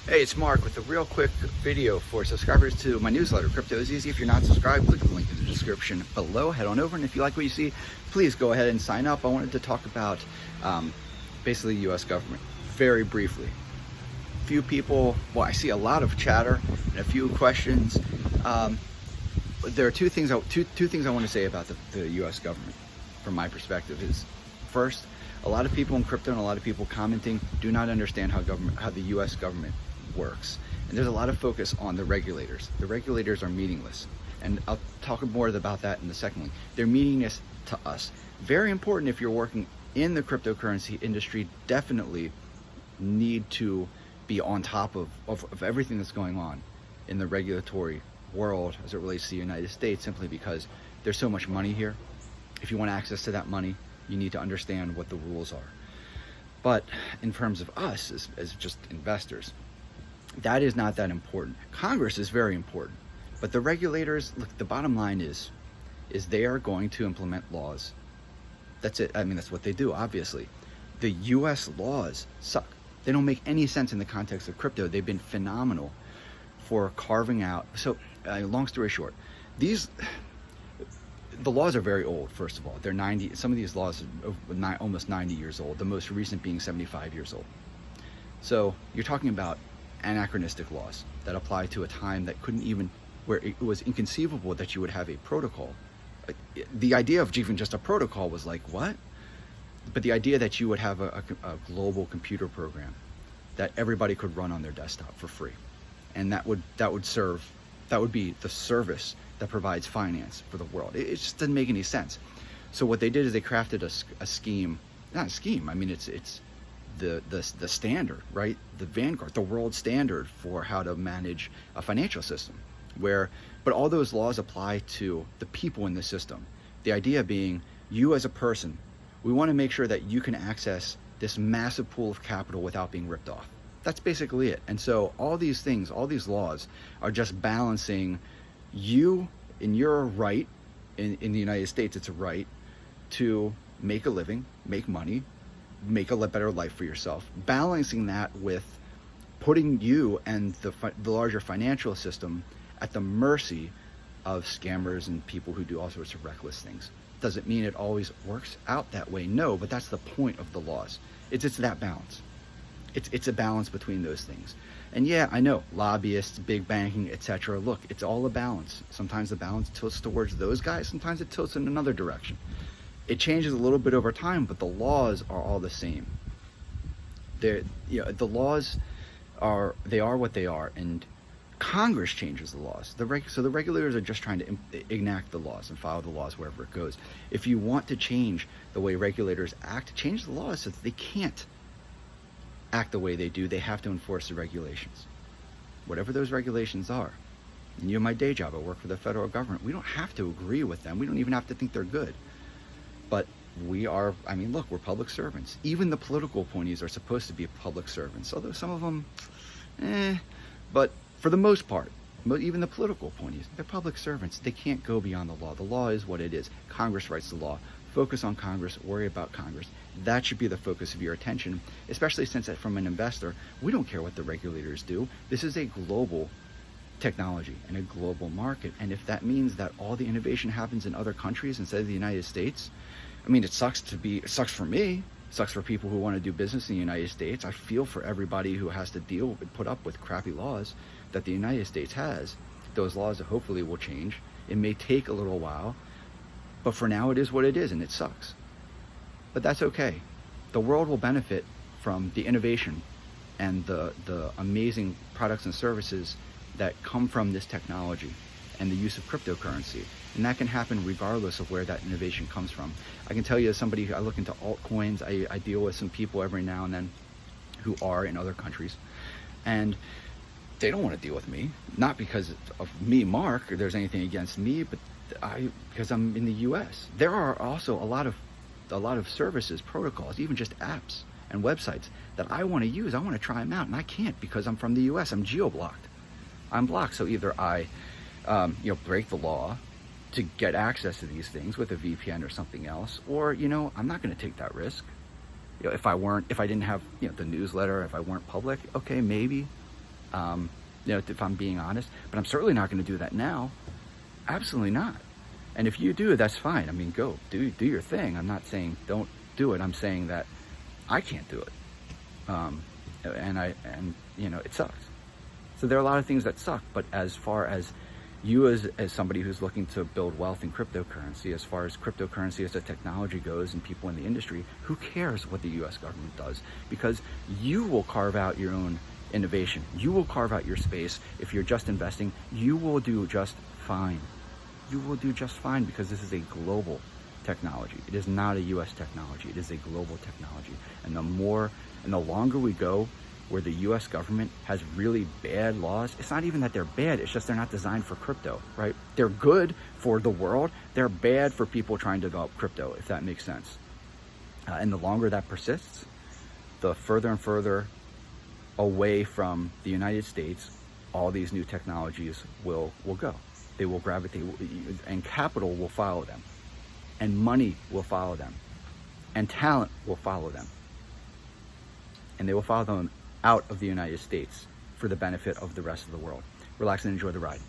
Hey, it's Mark with a real quick video for subscribers to my newsletter. Crypto is easy. If you're not subscribed, click the link in the description below. Head on over, and if you like what you see, please go ahead and sign up. I wanted to talk about basically the U.S. government very briefly. Few people, well, I see a lot of chatter and a few questions. There are two things I want to say about the U.S. government from my perspective. Is first, a lot of people in crypto and a lot of people commenting do not understand how the U.S. government works, and there's a lot of focus on the regulators. The regulators are meaningless, and I'll talk more about that in the second one. They're meaningless to us. Very important if you're working in the cryptocurrency industry. Definitely need to be on top of everything that's going on in the regulatory world as it relates to the United States, simply because there's so much money here. If you want access to that money, you need to understand what the rules are. But in terms of us as just investors, that is not that important. Congress is very important, but the regulators, look, the bottom line is they are going to implement laws. That's it. I mean, that's what they do, obviously. The US laws suck. They don't make any sense in the context of crypto. They've been phenomenal for carving out. So, long story short, the laws are very old. First of all, they're 90. Some of these laws are almost 90 years old. The most recent being 75 years old. So you're talking about anachronistic laws that apply to a time that where it was inconceivable that you would have a protocol. The idea of even just a protocol was like, what? But the idea that you would have a global computer program that everybody could run on their desktop for free, and that would be the service that provides finance for the world. It just doesn't make any sense. So what they did is they crafted a scheme, not a scheme. I mean, it's the standard, right? The vanguard, the world standard for how to manage a financial system, but all those laws apply to the people in the system. The idea being, you as a person, we want to make sure that you can access this massive pool of capital without being ripped off. That's basically it. And so all these things, all these laws are just balancing you in your right. In the United States, it's a right to make a living, make money, make a better life for yourself, balancing that with putting you and the larger financial system at the mercy of scammers and people who do all sorts of reckless things. Doesn't mean it always works out that way, no, but that's the point of the laws. It's that balance. It's a balance between those things. And yeah, I know, lobbyists, big banking, etc. Look, it's all a balance. Sometimes the balance tilts towards those guys, sometimes it tilts in another direction. It changes a little bit over time, but the laws are all the same. The laws are what they are, and Congress changes the laws. So the regulators are just trying to enact the laws and follow the laws wherever it goes. If you want to change the way regulators act, change the laws so that they can't act the way they do. They have to enforce the regulations, whatever those regulations are. And my day job, I work for the federal government. We don't have to agree with them. We don't even have to think they're good. But we're public servants. Even the political appointees are supposed to be public servants, although some of them, but for the most part, even the political appointees, they're public servants. They can't go beyond the law. The law is what it is. Congress writes the law. Focus on Congress, worry about Congress. That should be the focus of your attention, especially since from an investor, we don't care what the regulators do. This is a global technology and a global market. And if that means that all the innovation happens in other countries instead of the United States, I mean, it sucks for me, it sucks for people who want to do business in the United States. I feel for everybody who has to put up with crappy laws that the United States has. Those laws hopefully will change. It may take a little while, but for now it is what it is, and it sucks. But that's okay. The world will benefit from the innovation and the amazing products and services that come from this technology and the use of cryptocurrency. And that can happen regardless of where that innovation comes from. I can tell you, as somebody, I look into altcoins, I deal with some people every now and then who are in other countries, and they don't want to deal with me. Not because of me, Mark, or there's anything against me, but because I'm in the US. There are also a lot of services, protocols, even just apps and websites that I want to use. I want to try them out, and I can't because I'm from the US. I'm geo-blocked. I'm blocked. So either I break the law to get access to these things with a VPN or something else, or I'm not going to take that risk. If I didn't have the newsletter, if I weren't public, okay, maybe. if I'm being honest, but I'm certainly not going to do that now. Absolutely not. And if you do, that's fine. I mean, go do your thing. I'm not saying don't do it. I'm saying that I can't do it. And it sucks. So there are a lot of things that suck, but as far as you as somebody who's looking to build wealth in cryptocurrency, as far as cryptocurrency as a technology goes and people in the industry, who cares what the US government does? Because you will carve out your own innovation. You will carve out your space. If you're just investing, you will do just fine. You will do just fine because this is a global technology. It is not a US technology. It is a global technology. And the longer we go where the US government has really bad laws, it's not even that they're bad, it's just they're not designed for crypto, right? They're good for the world, they're bad for people trying to develop crypto, if that makes sense. And the longer that persists, the further and further away from the United States all these new technologies will go. They will gravitate, and capital will follow them, and money will follow them, and talent will follow them. And they will follow them out of the United States for the benefit of the rest of the world. Relax and enjoy the ride.